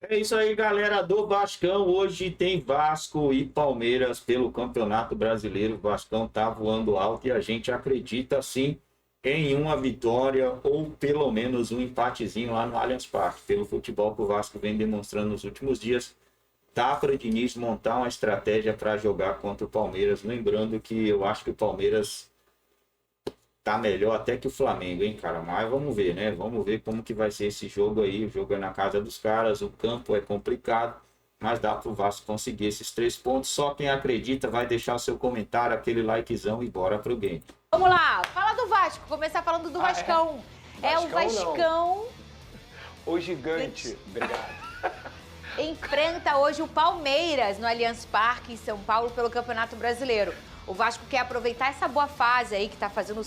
É isso aí, galera do Vascão. Hoje tem Vasco e Palmeiras pelo Campeonato Brasileiro. O Vascão tá voando alto e a gente acredita sim em uma vitória ou pelo menos um empatezinho lá no Allianz Parque. Pelo futebol que o Vasco vem demonstrando nos últimos dias, dá para o Diniz montar uma estratégia para jogar contra o Palmeiras. Lembrando que eu acho que o Palmeiras tá melhor até que o Flamengo, hein, cara? Mas vamos ver, né? Vamos ver como que vai ser esse jogo aí. O jogo é na casa dos caras, o campo é complicado, mas dá pro Vasco conseguir esses 3 pontos. Só quem acredita vai deixar o seu comentário, aquele likezão e bora pro game. Vamos lá, fala do Vasco, começar falando do Vascão. É o Vascão. O gigante. Obrigado. Enfrenta hoje o Palmeiras no Allianz Parque, em São Paulo, pelo Campeonato Brasileiro. O Vasco quer aproveitar essa boa fase aí que tá fazendo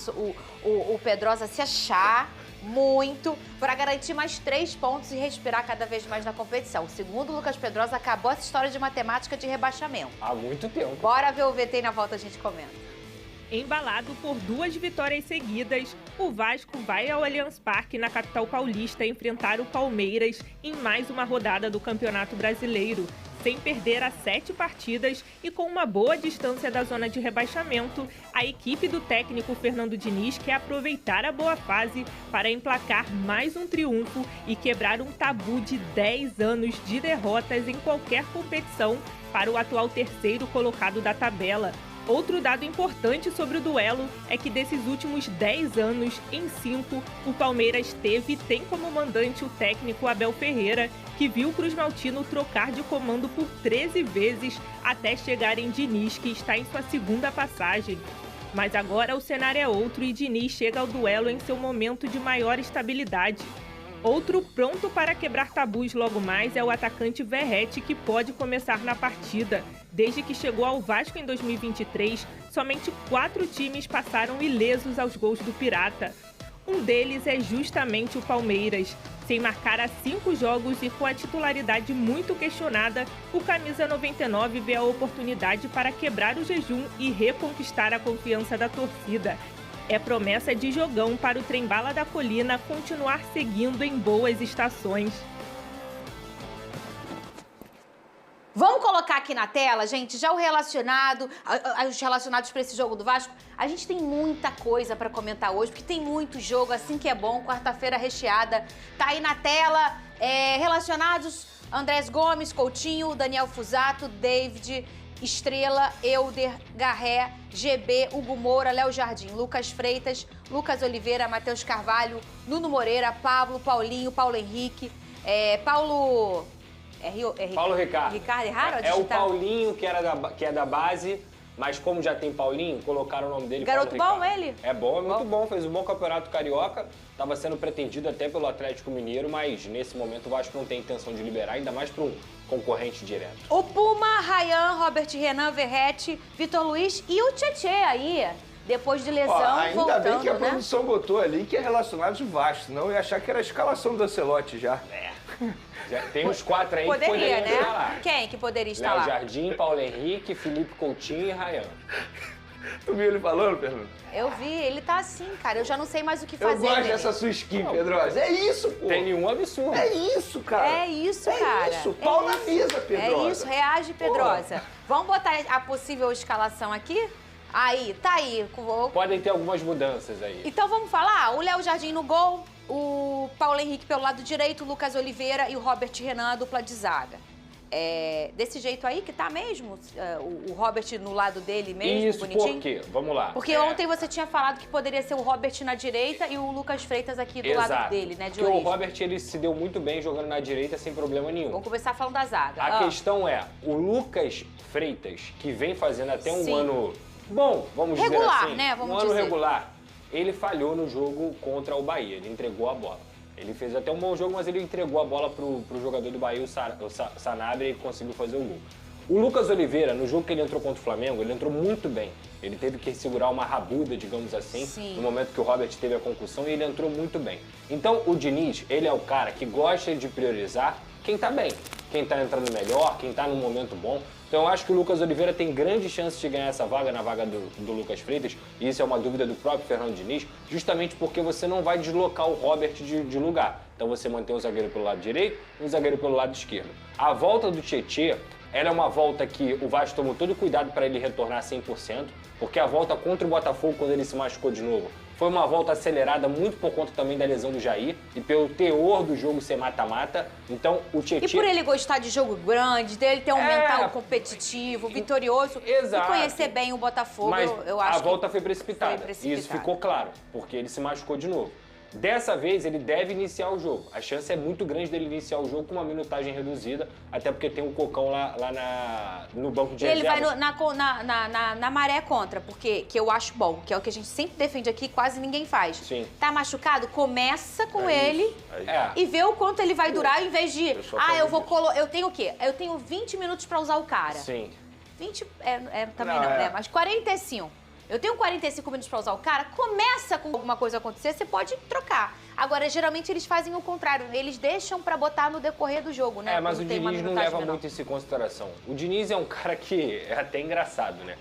o Pedrosa se achar muito para garantir mais 3 pontos e respirar cada vez mais na competição. Segundo o Lucas Pedrosa, acabou essa história de matemática de rebaixamento. Há muito tempo. Bora ver o VT e na volta a gente comenta. Embalado por 2 vitórias seguidas, o Vasco vai ao Allianz Parque, na capital paulista, enfrentar o Palmeiras em mais uma rodada do Campeonato Brasileiro, sem perder as 7 partidas e com uma boa distância da zona de rebaixamento. A equipe do técnico Fernando Diniz quer aproveitar a boa fase para emplacar mais um triunfo e quebrar um tabu de 10 anos de derrotas em qualquer competição para o atual terceiro colocado da tabela. Outro dado importante sobre o duelo é que desses últimos 10 anos, em 5, o Palmeiras teve e tem como mandante o técnico Abel Ferreira, que viu o Cruz Maltino trocar de comando por 13 vezes até chegar em Diniz, que está em sua segunda passagem. Mas agora o cenário é outro e Diniz chega ao duelo em seu momento de maior estabilidade. Outro pronto para quebrar tabus logo mais é o atacante Verratti, que pode começar na partida. Desde que chegou ao Vasco em 2023, somente 4 times passaram ilesos aos gols do Pirata. Um deles é justamente o Palmeiras. Sem marcar há 5 jogos e com a titularidade muito questionada, o camisa 99 vê a oportunidade para quebrar o jejum e reconquistar a confiança da torcida. É promessa de jogão para o Trem-Bala da Colina continuar seguindo em boas estações. Vamos colocar aqui na tela, gente, já os relacionados para esse jogo do Vasco. A gente tem muita coisa para comentar hoje, porque tem muito jogo, assim que é bom, quarta-feira recheada. Tá aí na tela, relacionados, Andrés Gomes, Coutinho, Daniel Fusato, David, Estrela, Euder, Garré, GB, Hugo Moura, Léo Jardim, Lucas Freitas, Lucas Oliveira, Matheus Carvalho, Nuno Moreira, Pablo, Paulinho, Paulo Henrique, Paulo... Paulo Ricardo. Ricardo, erraram? É o Paulinho, que é da base, mas como já tem Paulinho, colocaram o nome dele. Garoto Paulo bom, Ricardo. ele? É bom, é muito bom. Fez um bom campeonato carioca. Estava sendo pretendido até pelo Atlético Mineiro, mas nesse momento o Vasco não tem intenção de liberar, ainda mais para um concorrente direto. O Puma, Rayan, Robert Renan, Verratti, Vitor Luiz e o Tietê aí, depois de lesão, ainda voltando, bem que a né? produção botou ali que é relacionado de Vasco, senão eu ia achar que era a escalação do Ancelotti já. Já tem uns 4 aí que Poderia, poderiam né? estar lá. Quem que poderia estar Léo lá? Jardim, Paulo Henrique, Felipe Coutinho e Rayan. Tu viu ele falando, Fernando? Eu vi, ele tá assim, cara. Eu já não sei mais o que fazer. Eu gosto Nenê. dessa sua skin, Pedrosa. É isso, pô. Tem nenhum absurdo. É isso, cara. É isso, cara. É isso. Pau na mesa, Pedrosa. É isso, reage, Pedrosa. Vamos botar a possível escalação aqui? Aí, tá aí. Podem ter algumas mudanças aí. Então vamos falar? O Léo Jardim no gol, o Paulo Henrique pelo lado direito, o Lucas Oliveira e o Robert Renan, a dupla de zaga. Desse jeito aí que tá mesmo? O Robert no lado dele mesmo, Isso, bonitinho? por quê? Vamos lá. Porque ontem você tinha falado que poderia ser o Robert na direita e o Lucas Freitas aqui do lado dele, né, de Porque origem. o Robert, ele se deu muito bem jogando na direita sem problema nenhum. Vamos começar falando da zaga. A questão é, o Lucas Freitas, que vem fazendo até um ano bom, vamos regular, dizer assim, né? Vamos ano dizer. regular, ele falhou no jogo contra o Bahia, ele entregou a bola. Ele fez até um bom jogo, mas ele entregou a bola pro jogador do Bahia, o Sanabria, e conseguiu fazer o gol. O Lucas Oliveira, no jogo que ele entrou contra o Flamengo, ele entrou muito bem. Ele teve que segurar uma rabuda, digamos assim, no momento que o Robert teve a concussão, e ele entrou muito bem. Então, o Diniz, ele é o cara que gosta de priorizar quem tá bem. quem tá entrando melhor, quem tá num momento bom. Então eu acho que o Lucas Oliveira tem grande chance de ganhar essa vaga na vaga do Lucas Freitas, e isso é uma dúvida do próprio Fernando Diniz, justamente porque você não vai deslocar o Robert de lugar. Então você mantém um zagueiro pelo lado direito e um zagueiro pelo lado esquerdo. A volta do Tietê, ela é uma volta que o Vasco tomou todo cuidado para ele retornar 100%, porque a volta contra o Botafogo, quando ele se machucou de novo, foi uma volta acelerada muito por conta também da lesão do Jair e pelo teor do jogo ser mata-mata. Então, o Tietê... E por ele gostar de jogo grande, dele ter um mental competitivo, vitorioso, Exato. e conhecer bem o Botafogo, Mas eu acho a volta foi precipitada. foi E isso ficou claro, porque ele se machucou de novo. Dessa vez, ele deve iniciar o jogo. A chance é muito grande dele iniciar o jogo com uma minutagem reduzida, até porque tem um Cocão lá no banco de E ele reservas. vai na maré contra, porque que eu acho bom, que é o que a gente sempre defende aqui, quase ninguém faz. Sim. Tá machucado? Começa com ele É. e vê o quanto ele vai durar, em vez de, Eu eu tenho o quê? Eu tenho 20 minutos pra usar o cara. Sim. 20, também não, né? Mas 45. Eu tenho 45 minutos pra usar o cara, começa com alguma coisa acontecer, você pode trocar. Agora, geralmente, eles fazem o contrário. Eles deixam pra botar no decorrer do jogo, né? Mas Quando o tem uma Diniz não minutagem leva menor. muito isso em consideração. O Diniz é um cara que é até engraçado, né?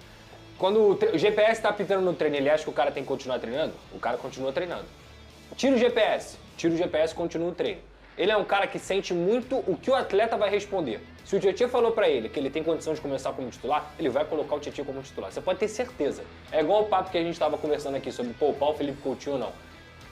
Quando o GPS tá apitando no treino, ele acha que o cara tem que continuar treinando? O cara continua treinando. Tira o GPS e continua o treino. Ele é um cara que sente muito o que o atleta vai responder. Se o Tietê falou pra ele que ele tem condição de começar como titular, ele vai colocar o Tietê como titular. Você pode ter certeza. É igual o papo que a gente estava conversando aqui sobre poupar o Felipe Coutinho ou não.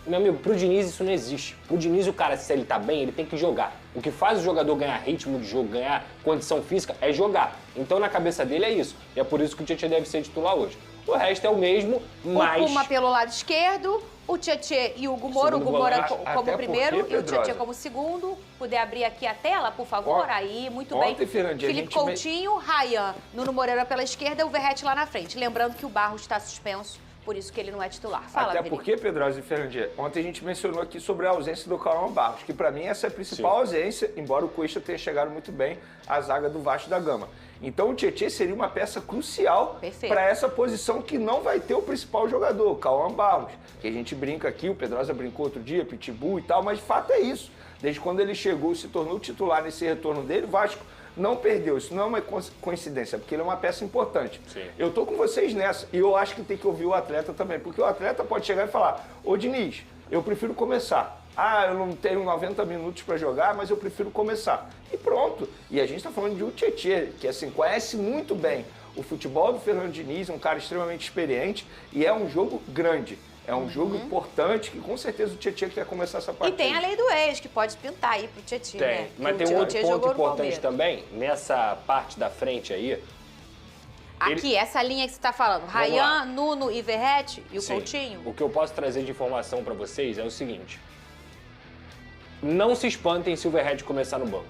Meu amigo, pro Diniz isso não existe. Pro Diniz, o cara, se ele tá bem, ele tem que jogar. O que faz o jogador ganhar ritmo de jogo, ganhar condição física, é jogar. Então, na cabeça dele, é isso. E é por isso que o Tietê deve ser titular hoje. O resto é o mesmo, mas... O Puma pelo lado esquerdo, o Tietê e o Hugo Moura. O Hugo Moura como até primeiro porque, e o Tietê Pedrosa, como segundo. Puder abrir aqui a tela, por favor? Aí, muito bem. ontem, Fernandinha, a Felipe gente Coutinho, Ryan, Nuno Moreira pela esquerda e o Verratti lá na frente. Lembrando que o Barros está suspenso, por isso que ele não é titular. Fala, Até Felipe. porque, Pedrosa e Fernandinha, ontem a gente mencionou aqui sobre a ausência do Cauã Barros, que pra mim essa é a principal ausência, embora o Cuesta tenha chegado muito bem à zaga do Vasco da Gama. Então o Tietê seria uma peça crucial para essa posição que não vai ter o principal jogador, o Cauã Barros. Que a gente brinca aqui, o Pedrosa brincou outro dia, Pitbull e tal, mas de fato é isso. Desde quando ele chegou e se tornou titular nesse retorno dele, o Vasco não perdeu. Isso não é uma coincidência, porque ele é uma peça importante. Sim. Eu tô com vocês nessa, e eu acho que tem que ouvir o atleta também, porque o atleta pode chegar e falar: ô Diniz, eu prefiro começar. Eu não tenho 90 minutos para jogar, mas eu prefiro começar. E pronto. E a gente está falando de um Tietê, que assim, conhece muito bem o futebol do Fernando Diniz, um cara extremamente experiente, e é um jogo grande. É um jogo importante que com certeza o Tietê quer começar essa partida. E tem a lei do ex, que pode pintar aí pro Tietê, Tem, né? mas tem um outro ponto importante também, nessa parte da frente aí. Aqui, essa linha que você está falando, Ryan, Nuno e Verratti e o Sim. Coutinho. O que eu posso trazer de informação para vocês é o seguinte: não se espantem se o Verratti começar no banco.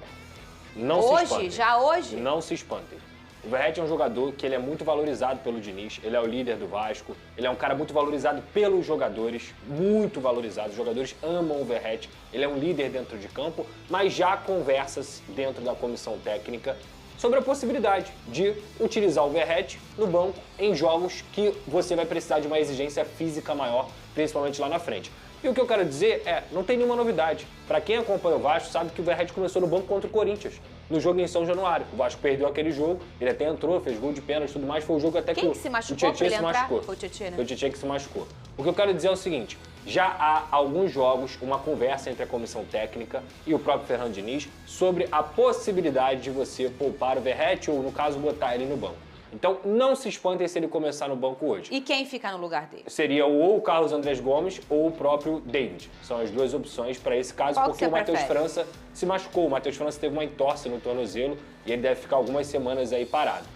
Não se espantem. Já hoje? Não se espantem. O Verratti é um jogador que ele é muito valorizado pelo Diniz, ele é o líder do Vasco, ele é um cara muito valorizado pelos jogadores, muito valorizado. Os jogadores amam o Verratti, ele é um líder dentro de campo, mas já há conversas dentro da comissão técnica sobre a possibilidade de utilizar o Verratti no banco em jogos que você vai precisar de uma exigência física maior, principalmente lá na frente. E o que eu quero dizer é, não tem nenhuma novidade. Para quem acompanha o Vasco, sabe que o Verratti começou no banco contra o Corinthians, no jogo em São Januário. O Vasco perdeu aquele jogo, ele até entrou, fez gol de pênalti e tudo mais, foi o jogo até Quem que se machucou o Tietê pra ele se entrar? machucou. Foi o Tietê, né? Foi o Tietê que se machucou. O que eu quero dizer é o seguinte, já há alguns jogos, uma conversa entre a comissão técnica e o próprio Fernando Diniz sobre a possibilidade de você poupar o Verratti ou, no caso, botar ele no banco. Então, não se espantem se ele começar no banco hoje. E quem fica no lugar dele? Seria ou o Carlos Andrés Gomes ou o próprio David. São as duas opções para esse caso, Qual porque que o você Matheus prefere? França se machucou. O Matheus França teve uma entorse no tornozelo e ele deve ficar algumas semanas aí parado.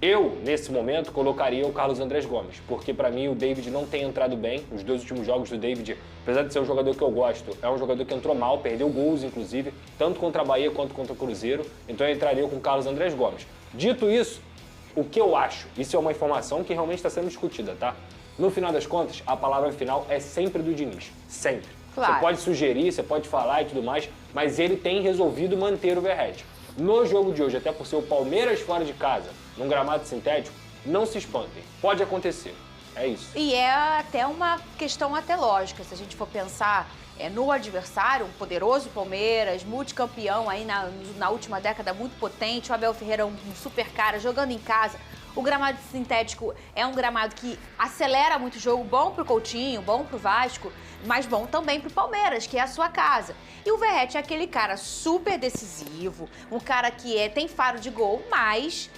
Eu, nesse momento, colocaria o Carlos Andrés Gomes, porque para mim o David não tem entrado bem. Os dois últimos jogos do David, apesar de ser um jogador que eu gosto, é um jogador que entrou mal, perdeu gols, inclusive, tanto contra a Bahia quanto contra o Cruzeiro. Então eu entraria com o Carlos Andrés Gomes. Dito isso, o que eu acho, isso é uma informação que realmente está sendo discutida, tá? No final das contas, a palavra final é sempre do Diniz. Sempre. Claro. Você pode sugerir, você pode falar e tudo mais, mas ele tem resolvido manter o Verratti. No jogo de hoje, até por ser o Palmeiras fora de casa, num gramado sintético, não se espantem. Pode acontecer. É isso. E é até uma questão até lógica, se a gente for pensar no adversário, um poderoso Palmeiras, multicampeão aí na última década, muito potente, o Abel Ferreira um super cara, jogando em casa. O gramado sintético é um gramado que acelera muito o jogo, bom pro Coutinho, bom pro Vasco, mas bom também pro Palmeiras, que é a sua casa. E o Verratti é aquele cara super decisivo, um cara que tem faro de gol, mas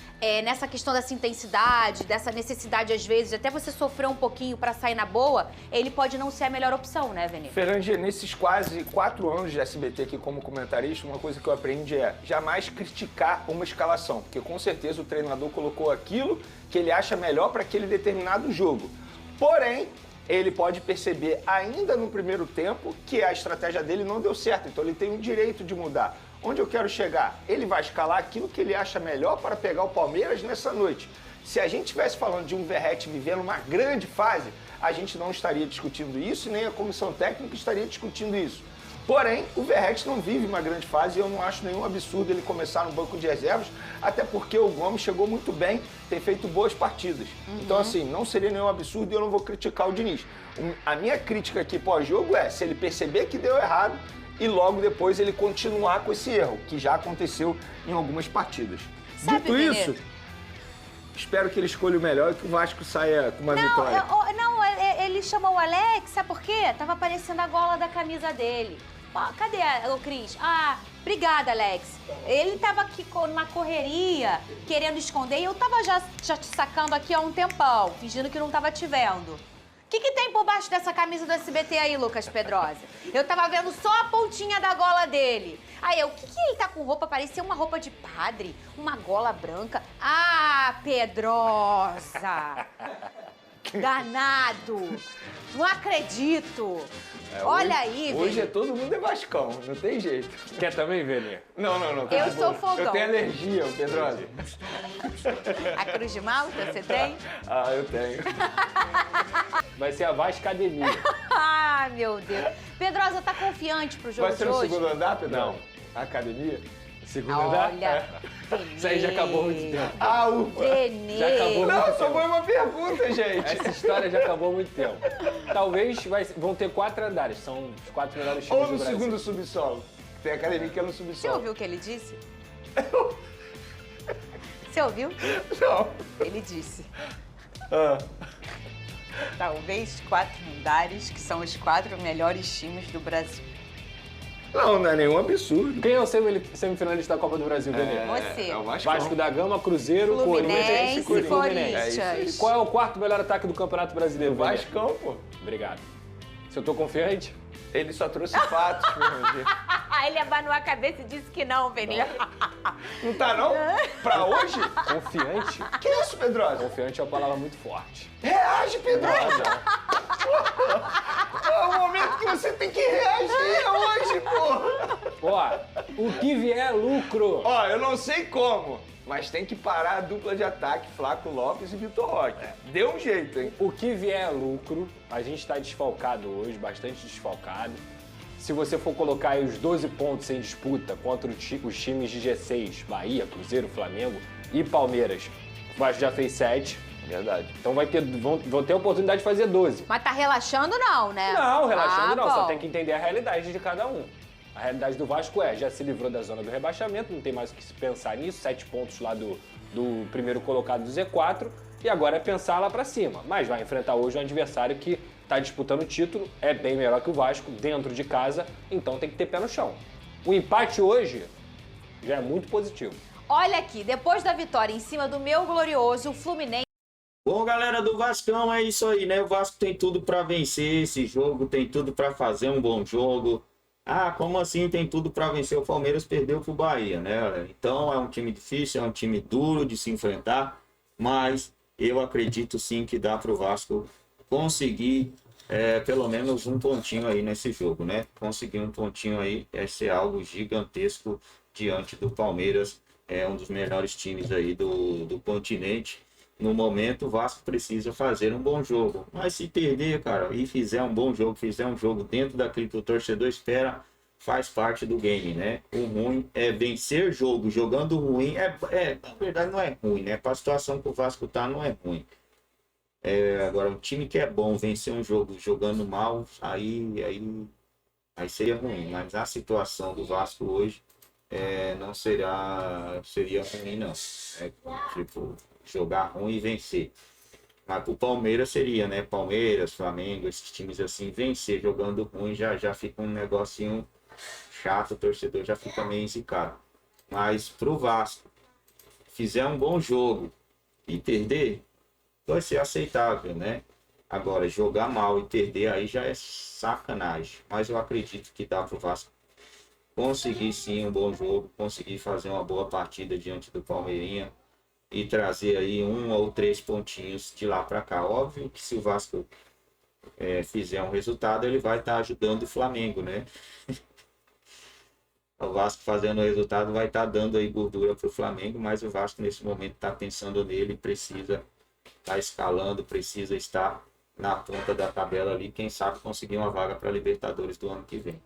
nessa questão dessa intensidade, dessa necessidade, às vezes, até você sofrer um pouquinho pra sair na boa, ele pode não ser a melhor opção, né, Veni? Ferrandi, nesses quase 4 anos de SBT aqui como comentarista, uma coisa que eu aprendi é jamais criticar uma escalação, porque com certeza o treinador colocou aquilo que ele acha melhor para aquele determinado jogo. Porém, ele pode perceber ainda no primeiro tempo que a estratégia dele não deu certo, então ele tem o direito de mudar. Onde eu quero chegar? Ele vai escalar aquilo que ele acha melhor para pegar o Palmeiras nessa noite. Se a gente estivesse falando de um Verratti vivendo uma grande fase, a gente não estaria discutindo isso, nem a comissão técnica estaria discutindo isso. Porém, o Verratti não vive uma grande fase e eu não acho nenhum absurdo ele começar no banco de reservas, até porque o Gomes chegou muito bem, tem feito boas partidas. Então, assim, não seria nenhum absurdo e eu não vou criticar o Diniz. A minha crítica aqui pós-jogo é se ele perceber que deu errado e logo depois ele continuar com esse erro, que já aconteceu em algumas partidas. Sabe, Dito isso, espero que ele escolha o melhor e que o Vasco saia com uma vitória. Ele chamou o Alex, sabe por quê? Tava aparecendo a gola da camisa dele. Cadê o Cris? Obrigada, Alex. Ele tava aqui na correria, querendo esconder, e eu tava já te sacando aqui há um tempão, fingindo que não tava te vendo. O que tem por baixo dessa camisa do SBT aí, Lucas Pedrosa? Eu tava vendo só a pontinha da gola dele. Aí o que ele tá com roupa? Parecia uma roupa de padre, uma gola branca. Pedrosa! Danado! Não acredito! Olha aí, Hoje Vini. todo mundo é Vascão, não tem jeito. Quer também, Veni? Não. Eu sou fogão. Eu tenho alergia, Pedrosa. A Cruz de Malta, você tem? Eu tenho. Vai ser a Vascademia. Meu Deus. Pedrosa, tá confiante pro jogo Vai ser de no hoje? segundo andar, Pedro? Não. A academia? Segundo andar? Olha, Isso aí já acabou há muito tempo. Ufa. Venê. Já acabou. Não, muito só tempo. foi uma pergunta, gente. Essa história já acabou há muito tempo. Talvez vão ter 4 andares, são os 4 melhores times Ou do no Brasil. segundo subsolo. Tem academia que é no Você subsolo. ouviu o que ele disse? Você ouviu? Não. Ele disse. Ah. Talvez 4 andares, que são os 4 melhores times do Brasil. Não é nenhum absurdo. Quem é o semifinalista da Copa do Brasil, Veni? Você. É o Vasco. Vasco da Gama, Cruzeiro, Fluminense, Corinthians e Corinthians. Qual é o quarto melhor ataque do Campeonato Brasileiro, Veni? Vascão, pô. Obrigado. Se eu tô confiante? Ele só trouxe fatos, Fernandinho. Ele abanou a cabeça e disse que não, Veni. Não tá, não? Pra hoje? Confiante? Que isso, Pedrosa? Confiante é uma palavra muito forte. Reage, Pedrosa. É o momento que você tem que reagir hoje, pô. Ó, o que vier é lucro. Ó, eu não sei como, mas tem que parar a dupla de ataque, Flaco Lopes e Vitor Roque. Deu um jeito, hein? O que vier é lucro. A gente tá desfalcado hoje, bastante desfalcado. Se você for colocar aí os 12 pontos em disputa contra os times de G6, Bahia, Cruzeiro, Flamengo e Palmeiras, o Vasco já fez 7. Verdade. Então vão ter a oportunidade de fazer 12. Mas tá relaxando não, né? Não, relaxando não, só bom. tem que entender a realidade de cada um. A realidade do Vasco já se livrou da zona do rebaixamento, não tem mais o que se pensar nisso, 7 pontos lá do primeiro colocado do Z4, e agora é pensar lá pra cima. Mas vai enfrentar hoje um adversário que tá disputando o título, é bem melhor que o Vasco, dentro de casa, então tem que ter pé no chão. O empate hoje já é muito positivo. Olha aqui, depois da vitória em cima do meu glorioso Fluminense. Bom, galera do Vascão, é isso aí, né? O Vasco tem tudo para vencer esse jogo, tem tudo para fazer um bom jogo. Como assim tem tudo para vencer? O Palmeiras perdeu pro Bahia, né? Então é um time difícil, é um time duro de se enfrentar, mas eu acredito sim que dá pro Vasco conseguir pelo menos um pontinho aí nesse jogo, né? Conseguir um pontinho aí é ser algo gigantesco diante do Palmeiras, é um dos melhores times aí do continente. No momento, o Vasco precisa fazer um bom jogo. Mas se perder, cara, e fizer um bom jogo, fizer um jogo dentro daquilo que o torcedor espera, faz parte do game, né? O ruim é vencer jogo. Jogando ruim, na verdade não é ruim, né? Para a situação que o Vasco tá, não é ruim. Agora, um time que é bom vencer um jogo jogando mal, aí aí seria ruim. Mas a situação do Vasco hoje não seria ruim, não. Tipo, jogar ruim e vencer. Mas pro Palmeiras seria, né? Palmeiras, Flamengo, esses times assim, vencer jogando ruim já fica um negocinho chato, o torcedor já fica meio zicado. Mas pro Vasco, fizer um bom jogo e perder, vai ser aceitável, né? Agora, jogar mal e perder aí já é sacanagem. Mas eu acredito que dá pro Vasco conseguir sim um bom jogo, conseguir fazer uma boa partida diante do Palmeirinha e trazer aí 1 ou 3 pontinhos de lá para cá. Óbvio que se o Vasco fizer um resultado, ele vai estar ajudando o Flamengo, né? O Vasco fazendo o resultado vai estar dando aí gordura para o Flamengo, mas o Vasco nesse momento está pensando nele, precisa estar escalando, precisa estar na ponta da tabela ali, quem sabe conseguir uma vaga para a Libertadores do ano que vem.